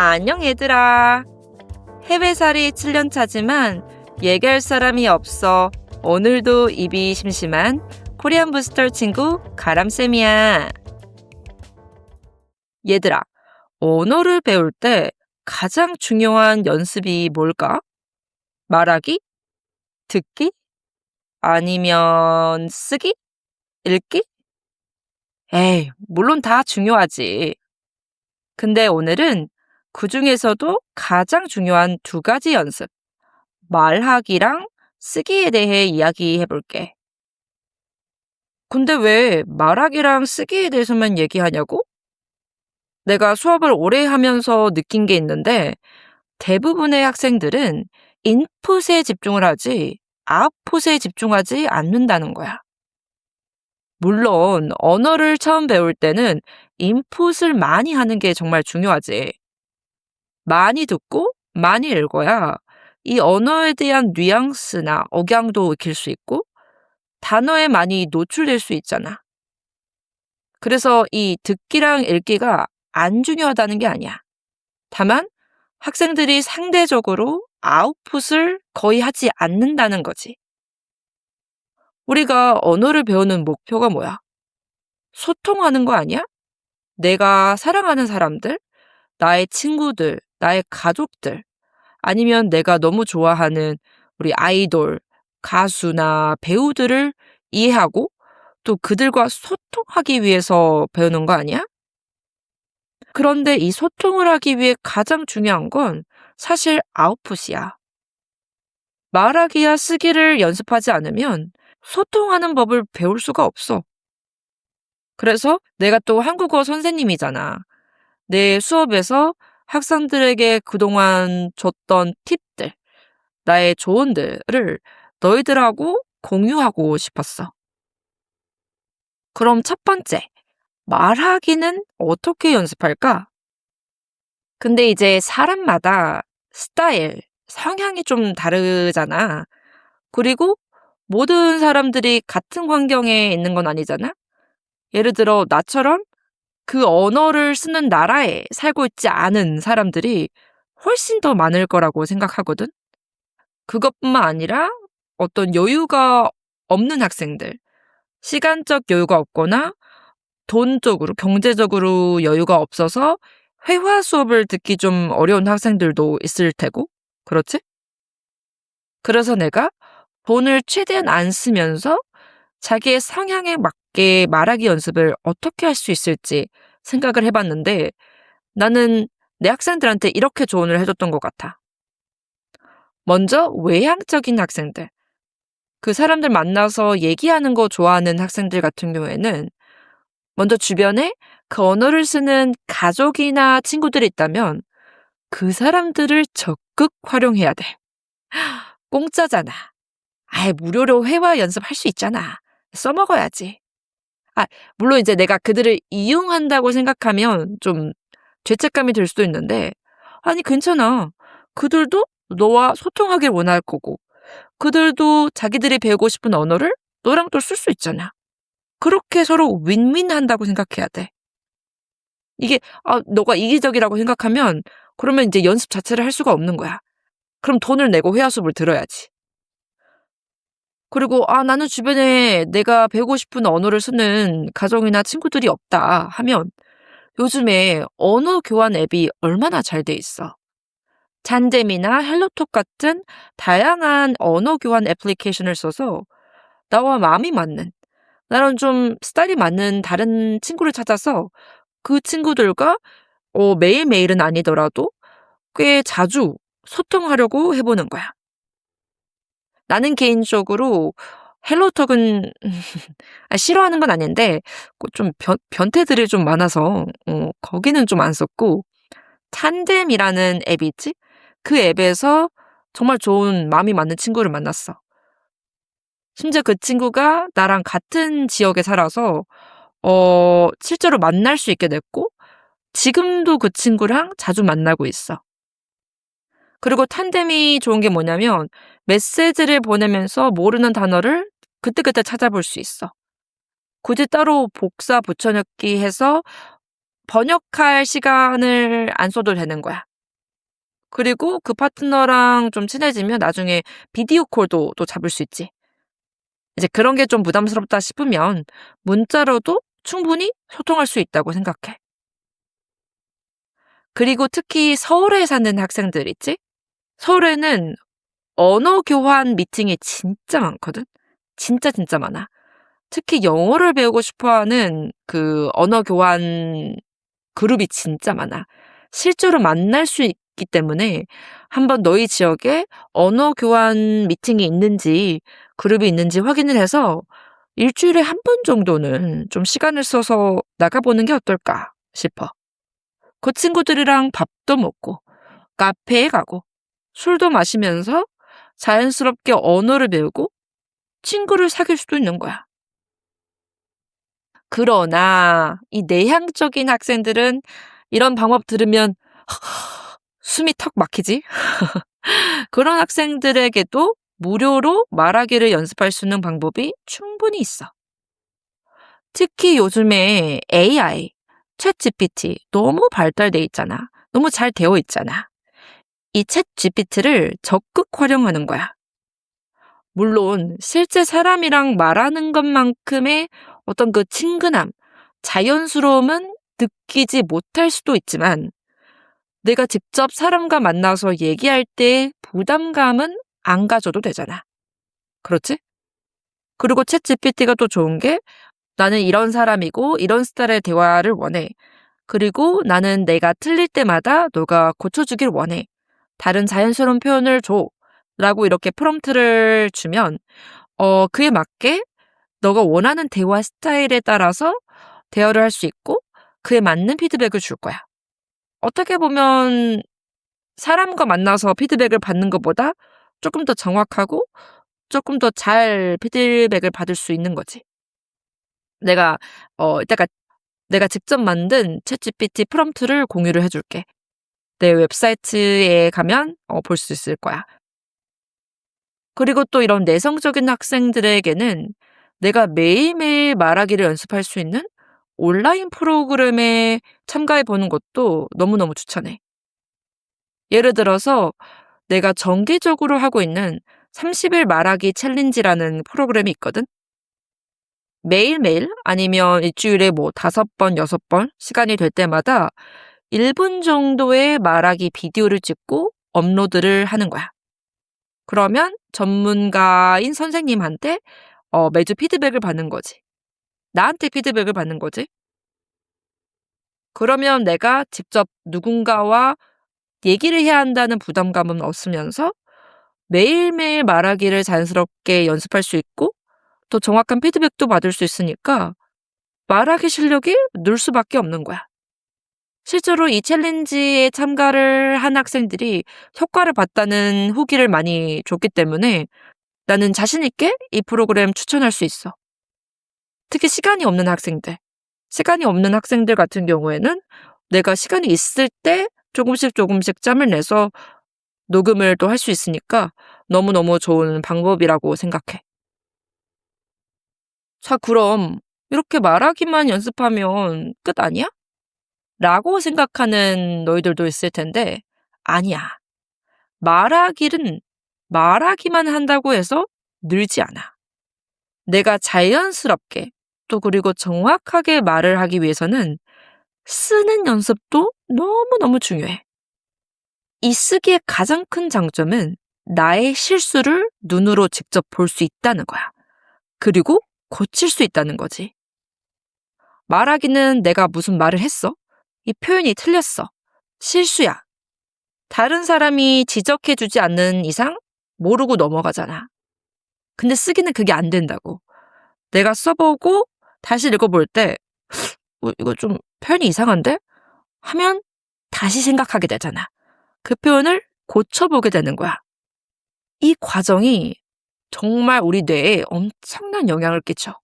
안녕 얘들아. 해외살이 7년 차지만 얘기할 사람이 없어. 오늘도 입이 심심한 코리안 부스터 친구 가람쌤이야. 얘들아, 언어를 배울 때 가장 중요한 연습이 뭘까? 말하기? 듣기? 아니면 쓰기? 읽기? 에이, 물론 다 중요하지. 근데 오늘은 그 중에서도 가장 중요한 두 가지 연습, 말하기랑 쓰기에 대해 이야기해 볼게. 근데 왜 말하기랑 쓰기에 대해서만 얘기하냐고? 내가 수업을 오래 하면서 느낀 게 있는데 대부분의 학생들은 인풋에 집중을 하지 아웃풋에 집중하지 않는다는 거야. 물론 언어를 처음 배울 때는 인풋을 많이 하는 게 정말 중요하지. 많이 듣고 많이 읽어야 이 언어에 대한 뉘앙스나 억양도 익힐 수 있고 단어에 많이 노출될 수 있잖아. 그래서 이 듣기랑 읽기가 안 중요하다는 게 아니야. 다만 학생들이 상대적으로 아웃풋을 거의 하지 않는다는 거지. 우리가 언어를 배우는 목표가 뭐야? 소통하는 거 아니야? 내가 사랑하는 사람들, 나의 친구들, 나의 가족들, 아니면 내가 너무 좋아하는 우리 아이돌, 가수나 배우들을 이해하고 또 그들과 소통하기 위해서 배우는 거 아니야? 그런데 이 소통을 하기 위해 가장 중요한 건 사실 아웃풋이야. 말하기야 쓰기를 연습하지 않으면 소통하는 법을 배울 수가 없어. 그래서 내가 또 한국어 선생님이잖아. 내 수업에서 학생들에게 그동안 줬던 팁들, 나의 조언들을 너희들하고 공유하고 싶었어. 그럼 첫 번째, 말하기는 어떻게 연습할까? 근데 이제 사람마다 스타일, 성향이 좀 다르잖아. 그리고 모든 사람들이 같은 환경에 있는 건 아니잖아. 예를 들어 나처럼 그 언어를 쓰는 나라에 살고 있지 않은 사람들이 훨씬 더 많을 거라고 생각하거든. 그것뿐만 아니라 어떤 여유가 없는 학생들, 시간적 여유가 없거나 돈적으로, 경제적으로 여유가 없어서 회화 수업을 듣기 좀 어려운 학생들도 있을 테고, 그렇지? 그래서 내가 돈을 최대한 안 쓰면서 자기의 성향에 맞게 말하기 연습을 어떻게 할 수 있을지 생각을 해봤는데 나는 내 학생들한테 이렇게 조언을 해줬던 것 같아. 먼저 외향적인 학생들, 그 사람들 만나서 얘기하는 거 좋아하는 학생들 같은 경우에는 먼저 주변에 그 언어를 쓰는 가족이나 친구들이 있다면 그 사람들을 적극 활용해야 돼. 공짜잖아. 아이, 무료로 회화 연습할 수 있잖아. 써먹어야지. 아, 물론 이제 내가 그들을 이용한다고 생각하면 좀 죄책감이 들 수도 있는데, 아니, 괜찮아. 그들도 너와 소통하길 원할 거고, 그들도 자기들이 배우고 싶은 언어를 너랑 또 쓸 수 있잖아. 그렇게 서로 윈윈 한다고 생각해야 돼. 이게, 너가 이기적이라고 생각하면, 그러면 이제 연습 자체를 할 수가 없는 거야. 그럼 돈을 내고 회화 수업을 들어야지. 그리고, 나는 주변에 내가 배우고 싶은 언어를 쓰는 가족이나 친구들이 없다 하면, 요즘에 언어 교환 앱이 얼마나 잘 돼 있어. 잔잼이나 헬로톡 같은 다양한 언어 교환 애플리케이션을 써서 나와 마음이 맞는, 나랑 좀 스타일이 맞는 다른 친구를 찾아서 그 친구들과 매일매일은 아니더라도 꽤 자주 소통하려고 해보는 거야. 나는 개인적으로 헬로톡은 싫어하는 건 아닌데 좀 변태들이 좀 많아서 거기는 좀 안 썼고 탄뎀이라는 앱이 있지? 그 앱에서 정말 좋은 마음이 맞는 친구를 만났어. 심지어 그 친구가 나랑 같은 지역에 살아서 실제로 만날 수 있게 됐고 지금도 그 친구랑 자주 만나고 있어. 그리고 탄뎀이 좋은 게 뭐냐면 메시지를 보내면서 모르는 단어를 그때그때 찾아볼 수 있어. 굳이 따로 복사 붙여넣기 해서 번역할 시간을 안 써도 되는 거야. 그리고 그 파트너랑 좀 친해지면 나중에 비디오 콜도 또 잡을 수 있지. 이제 그런 게 좀 부담스럽다 싶으면 문자로도 충분히 소통할 수 있다고 생각해. 그리고 특히 서울에 사는 학생들 있지? 서울에는 언어 교환 미팅이 진짜 많거든? 진짜 진짜 많아. 특히 영어를 배우고 싶어 하는 그 언어 교환 그룹이 진짜 많아. 실제로 만날 수 있기 때문에 한번 너희 지역에 언어 교환 미팅이 있는지 그룹이 있는지 확인을 해서 일주일에 한 번 정도는 좀 시간을 써서 나가보는 게 어떨까 싶어. 그 친구들이랑 밥도 먹고 카페에 가고 술도 마시면서 자연스럽게 언어를 배우고 친구를 사귈 수도 있는 거야. 그러나 이 내향적인 학생들은 이런 방법 들으면 숨이 턱 막히지? 그런 학생들에게도 무료로 말하기를 연습할 수 있는 방법이 충분히 있어. 특히 요즘에 AI, 챗 GPT 너무 발달돼 있잖아. 너무 잘 되어 있잖아. 이 챗 GPT를 적극 활용하는 거야. 물론 실제 사람이랑 말하는 것만큼의 어떤 그 친근함, 자연스러움은 느끼지 못할 수도 있지만 내가 직접 사람과 만나서 얘기할 때 부담감은 안 가져도 되잖아. 그렇지? 그리고 챗 GPT가 또 좋은 게 나는 이런 사람이고 이런 스타일의 대화를 원해. 그리고 나는 내가 틀릴 때마다 너가 고쳐주길 원해. 다른 자연스러운 표현을 줘. 라고 이렇게 프롬프트를 주면 그에 맞게 너가 원하는 대화 스타일에 따라서 대화를 할 수 있고 그에 맞는 피드백을 줄 거야. 어떻게 보면 사람과 만나서 피드백을 받는 것보다 조금 더 정확하고 조금 더 잘 피드백을 받을 수 있는 거지. 이따가 내가 직접 만든 챗GPT 프롬프트를 공유를 해줄게. 내 웹사이트에 가면 볼 수 있을 거야. 그리고 또 이런 내성적인 학생들에게는 내가 매일매일 말하기를 연습할 수 있는 온라인 프로그램에 참가해 보는 것도 너무너무 추천해. 예를 들어서 내가 정기적으로 하고 있는 30일 말하기 챌린지라는 프로그램이 있거든. 매일매일 아니면 일주일에 뭐 5번, 6번 시간이 될 때마다 1분 정도의 말하기 비디오를 찍고 업로드를 하는 거야. 그러면 전문가인 선생님한테 매주 피드백을 받는 거지. 나한테 피드백을 받는 거지. 그러면 내가 직접 누군가와 얘기를 해야 한다는 부담감은 없으면서 매일매일 말하기를 자연스럽게 연습할 수 있고 또 정확한 피드백도 받을 수 있으니까 말하기 실력이 늘 수밖에 없는 거야. 실제로 이 챌린지에 참가를 한 학생들이 효과를 봤다는 후기를 많이 줬기 때문에 나는 자신 있게 이 프로그램 추천할 수 있어. 특히 시간이 없는 학생들 같은 경우에는 내가 시간이 있을 때 조금씩 짬을 내서 녹음을 또 할 수 있으니까 너무너무 좋은 방법이라고 생각해. 자, 그럼 이렇게 말하기만 연습하면 끝 아니야? 라고 생각하는 너희들도 있을 텐데 아니야. 말하기만 한다고 해서 늘지 않아. 내가 자연스럽게 또 그리고 정확하게 말을 하기 위해서는 쓰는 연습도 너무너무 중요해. 이 쓰기의 가장 큰 장점은 나의 실수를 눈으로 직접 볼 수 있다는 거야. 그리고 고칠 수 있다는 거지. 말하기는 내가 무슨 말을 했어? 이 표현이 틀렸어. 실수야. 다른 사람이 지적해주지 않는 이상 모르고 넘어가잖아. 근데 쓰기는 그게 안 된다고. 내가 써보고 다시 읽어볼 때 이거 좀 표현이 이상한데? 하면 다시 생각하게 되잖아. 그 표현을 고쳐보게 되는 거야. 이 과정이 정말 우리 뇌에 엄청난 영향을 끼쳐.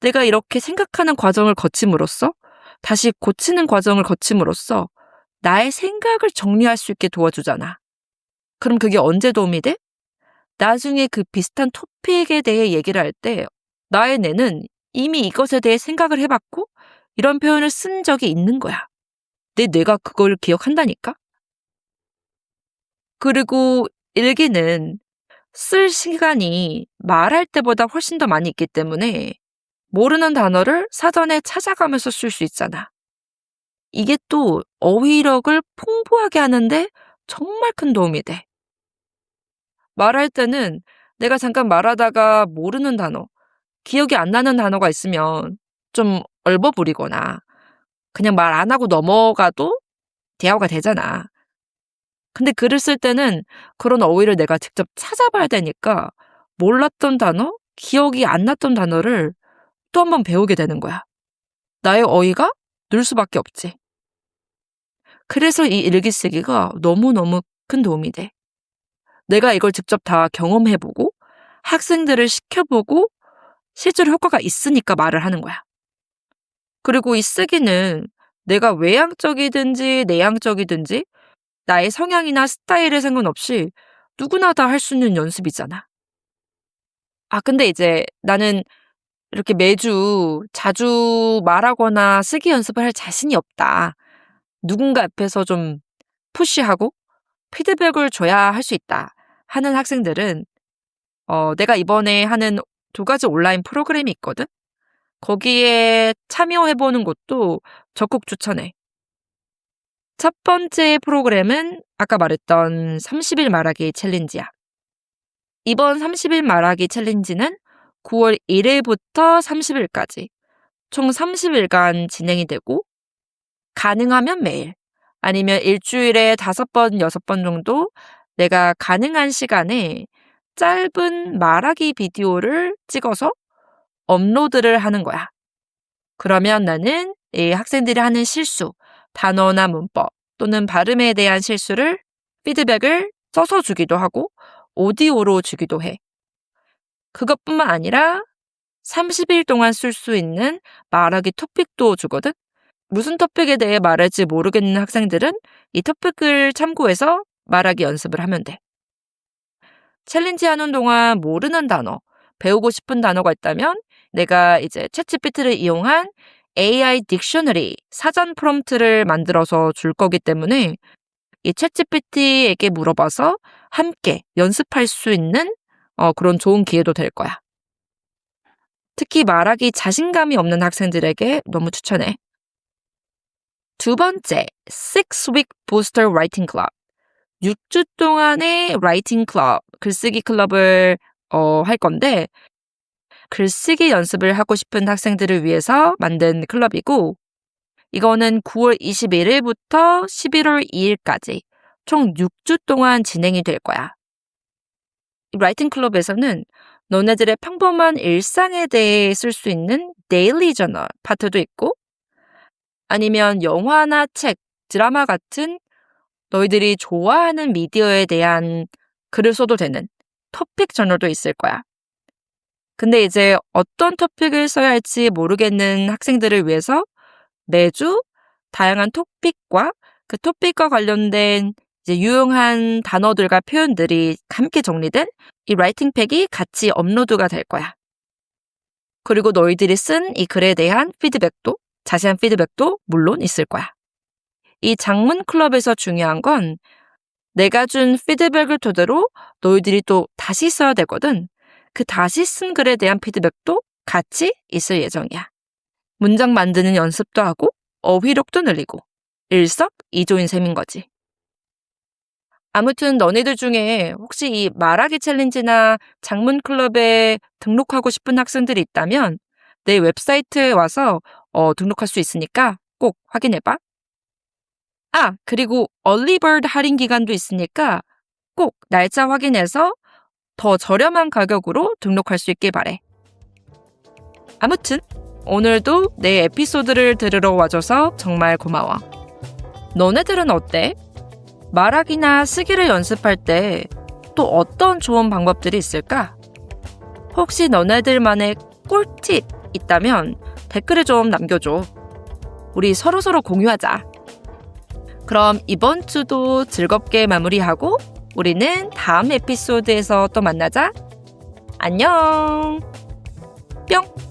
내가 이렇게 생각하는 과정을 거침으로써 다시 고치는 과정을 거침으로써 나의 생각을 정리할 수 있게 도와주잖아. 그럼 그게 언제 도움이 돼? 나중에 그 비슷한 토픽에 대해 얘기를 할 때 나의 뇌는 이미 이것에 대해 생각을 해봤고 이런 표현을 쓴 적이 있는 거야. 내 뇌가 그걸 기억한다니까? 그리고 일기는 쓸 시간이 말할 때보다 훨씬 더 많이 있기 때문에 모르는 단어를 사전에 찾아가면서 쓸 수 있잖아. 이게 또 어휘력을 풍부하게 하는데 정말 큰 도움이 돼. 말할 때는 내가 잠깐 말하다가 모르는 단어, 기억이 안 나는 단어가 있으면 좀 얼버무리거나 그냥 말 안 하고 넘어가도 대화가 되잖아. 근데 글을 쓸 때는 그런 어휘를 내가 직접 찾아봐야 되니까 몰랐던 단어, 기억이 안 났던 단어를 또 한 번 배우게 되는 거야. 나의 어휘가 늘 수밖에 없지. 그래서 이 일기 쓰기가 너무너무 큰 도움이 돼. 내가 이걸 직접 다 경험해보고 학생들을 시켜보고 실제로 효과가 있으니까 말을 하는 거야. 그리고 이 쓰기는 내가 외향적이든지 내향적이든지 나의 성향이나 스타일에 상관없이 누구나 다 할 수 있는 연습이잖아. 근데 이제 나는 이렇게 매주 자주 말하거나 쓰기 연습을 할 자신이 없다. 누군가 앞에서 좀 푸시하고 피드백을 줘야 할 수 있다 하는 학생들은 내가 이번에 하는 2가지 온라인 프로그램이 있거든? 거기에 참여해보는 것도 적극 추천해. 첫 번째 프로그램은 아까 말했던 30일 말하기 챌린지야. 이번 30일 말하기 챌린지는 9월 1일부터 30일까지 총 30일간 진행이 되고 가능하면 매일 아니면 일주일에 5번, 6번 정도 내가 가능한 시간에 짧은 말하기 비디오를 찍어서 업로드를 하는 거야. 그러면 나는 이 학생들이 하는 실수, 단어나 문법 또는 발음에 대한 실수를 피드백을 써서 주기도 하고 오디오로 주기도 해. 그것뿐만 아니라 30일 동안 쓸 수 있는 말하기 토픽도 주거든. 무슨 토픽에 대해 말할지 모르겠는 학생들은 이 토픽을 참고해서 말하기 연습을 하면 돼. 챌린지 하는 동안 모르는 단어, 배우고 싶은 단어가 있다면 내가 이제 챗GPT를 이용한 AI 딕셔너리 사전 프롬프트를 만들어서 줄 거기 때문에 이 챗GPT에게 물어봐서 함께 연습할 수 있는 그런 좋은 기회도 될 거야. 특히 말하기 자신감이 없는 학생들에게 너무 추천해. 2번째, 6-week booster writing club. 6주 동안의 라이팅 클럽, 글쓰기 클럽을 할 건데 글쓰기 연습을 하고 싶은 학생들을 위해서 만든 클럽이고 이거는 9월 21일부터 11월 2일까지 총 6주 동안 진행이 될 거야. 이 라이팅 클럽에서는 너네들의 평범한 일상에 대해 쓸 수 있는 데일리 저널 파트도 있고 아니면 영화나 책, 드라마 같은 너희들이 좋아하는 미디어에 대한 글을 써도 되는 토픽 저널도 있을 거야. 근데 이제 어떤 토픽을 써야 할지 모르겠는 학생들을 위해서 매주 다양한 토픽과 그 토픽과 관련된 이제 유용한 단어들과 표현들이 함께 정리된 이 라이팅 팩이 같이 업로드가 될 거야. 그리고 너희들이 쓴 이 글에 대한 피드백도, 자세한 피드백도 물론 있을 거야. 이 장문 클럽에서 중요한 건 내가 준 피드백을 토대로 너희들이 또 다시 써야 되거든. 그 다시 쓴 글에 대한 피드백도 같이 있을 예정이야. 문장 만드는 연습도 하고 어휘력도 늘리고 일석이조인 셈인 거지. 아무튼 너네들 중에 혹시 이 말하기 챌린지나 장문 클럽에 등록하고 싶은 학생들이 있다면 내 웹사이트에 와서 등록할 수 있으니까 꼭 확인해봐. 그리고 얼리버드 할인 기간도 있으니까 꼭 날짜 확인해서 더 저렴한 가격으로 등록할 수 있길 바래. 아무튼 오늘도 내 에피소드를 들으러 와줘서 정말 고마워. 너네들은 어때? 말하기나 쓰기를 연습할 때 또 어떤 좋은 방법들이 있을까? 혹시 너네들만의 꿀팁 있다면 댓글에 좀 남겨줘. 우리 서로서로 공유하자. 그럼 이번 주도 즐겁게 마무리하고 우리는 다음 에피소드에서 또 만나자. 안녕. 뿅.